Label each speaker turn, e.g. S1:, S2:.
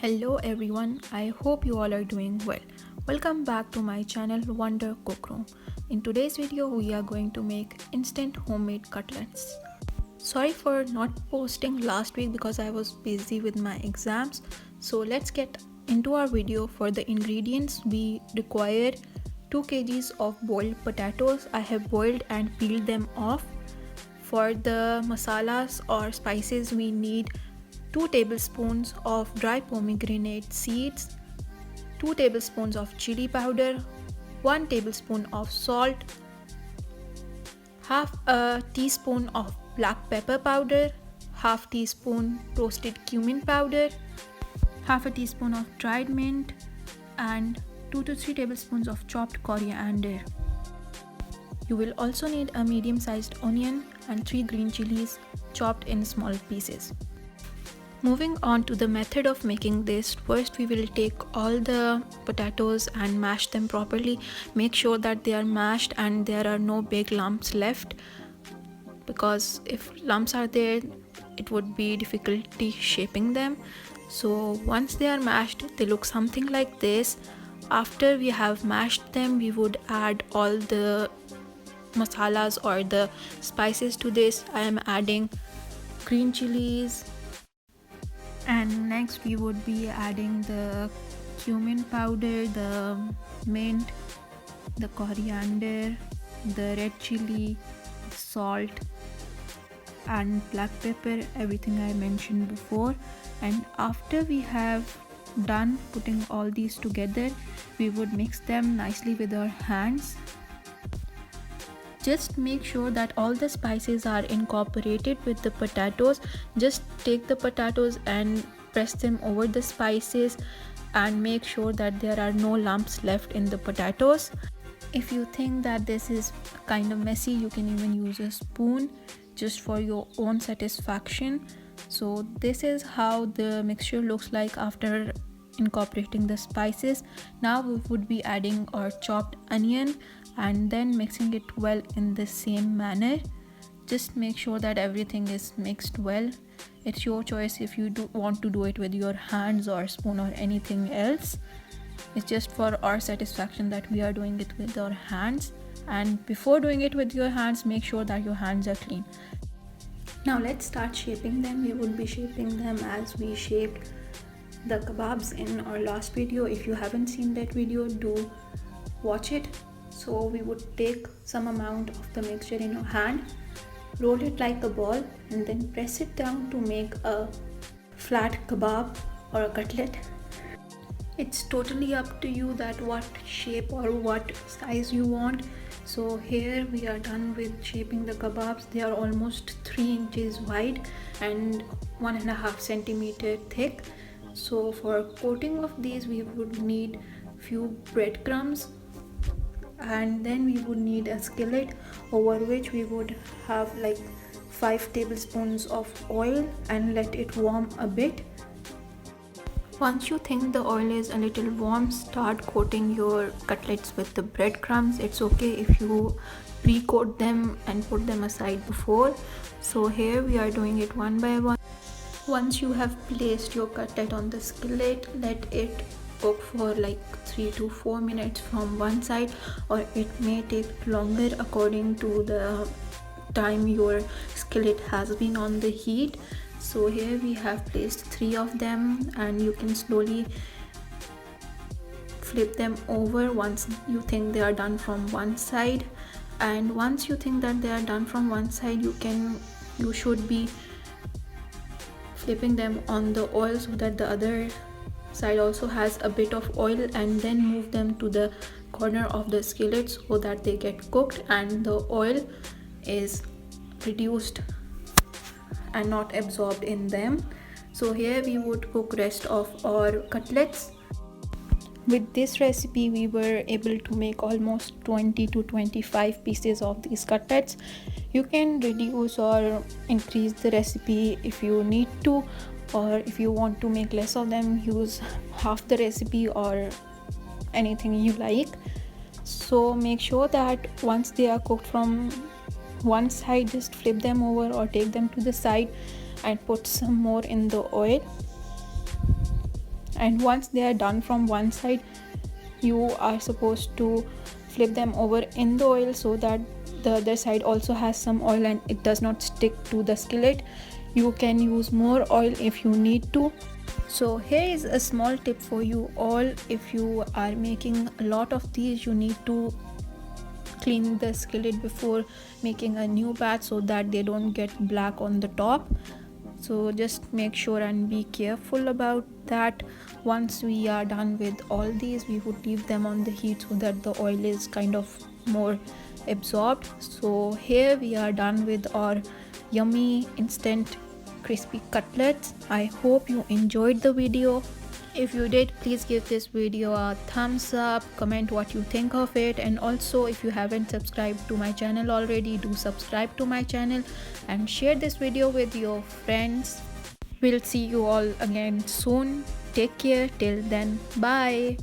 S1: Hello everyone, I hope you all are doing well. Welcome back to my channel Wonder Cookroom. In today's video we are going to make instant homemade cutlets. Sorry for not posting last week because I was busy with my exams. So let's get into our video. For the ingredients we require 2 kgs of boiled potatoes. I have boiled and peeled them off. For the masalas or spices we need 2 tablespoons of dry pomegranate seeds, 2 tablespoons of chili powder, 1 tablespoon of salt, half a teaspoon of black pepper powder, half teaspoon roasted cumin powder, half a teaspoon of dried mint, and 2 to 3 tablespoons of chopped coriander. You will also need a medium-sized onion and 3 green chilies chopped in small pieces. Moving on to the method of making this, first we will take all the potatoes and mash them properly. Make sure that they are mashed and there are no big lumps left, because if lumps are there it would be difficulty shaping them. So once they are mashed they look something like this. After we have mashed them we would add all the masalas or the spices to this. I am adding green chilies, and next we would be adding the cumin powder, the mint, the coriander, the red chili, salt and black pepper, everything I mentioned before. And after we have done putting all these together, we would mix them nicely with our hands. Just make sure that all the spices are incorporated with the potatoes. Just take the potatoes and press them over the spices and make sure that there are no lumps left in the potatoes. If you think that this is kind of messy, you can even use a spoon just for your own satisfaction. So this is how the mixture looks like after incorporating the spices. Now we would be adding our chopped onion and then mixing it well in the same manner. Just make sure that everything is mixed well. It's your choice if you want to do it with your hands or spoon or anything else. It's just for our satisfaction that we are doing it with our hands. And before doing it with your hands, make sure that your hands are clean. Now let's start shaping them. We would be shaping them as we shaped the kebabs in our last video. If you haven't seen that video, do watch it. So we would take some amount of the mixture in your hand, roll it like a ball and then press it down to make a flat kebab or a cutlet. It's totally up to you that what shape or what size you want. So here we are done with shaping the kebabs. They are almost 3 inches wide and 1.5 centimeter thick. So for coating of these we would need few breadcrumbs, and then we would need a skillet over which we would have like 5 tablespoons of oil and let it warm a bit. Once you think the oil is a little warm, start coating your cutlets with the breadcrumbs. It's okay if you pre-coat them and put them aside before. So here we are doing it one by one. Once you have placed your cutlet on the skillet, let it cook for like 3 to 4 minutes from one side, or it may take longer according to the time your skillet has been on the heat. So here we have placed 3 of them and you can slowly flip them over once you think they are done from one side. And once you think that they are done from one side, you should be flipping them on the oil so that the other side also has a bit of oil, and then move them to the corner of the skillet so that they get cooked and the oil is reduced and not absorbed in them. So here we would cook rest of our cutlets. With this recipe we were able to make almost 20 to 25 pieces of these cutlets. You can reduce or increase the recipe if you need to, or if you want to make less of them, use half the recipe or anything you like. So make sure that once they are cooked from one side, just flip them over or take them to the side and put some more in the oil. And once they are done from one side, you are supposed to flip them over in the oil so that the other side also has some oil and it does not stick to the skillet. You can use more oil if you need to. So here is a small tip for you all. If you are making a lot of these, you need to clean the skillet before making a new batch so that they don't get black on the top. So just make sure and be careful about that. Once we are done with all these, we would leave them on the heat so that the oil is kind of more absorbed. So here we are done with our yummy instant crispy cutlets. I hope you enjoyed the video. If you did, please give this video a thumbs up, comment what you think of it, and also if you haven't subscribed to my channel already, do subscribe to my channel and share this video with your friends. We'll see you all again soon. Take care. Till then, bye.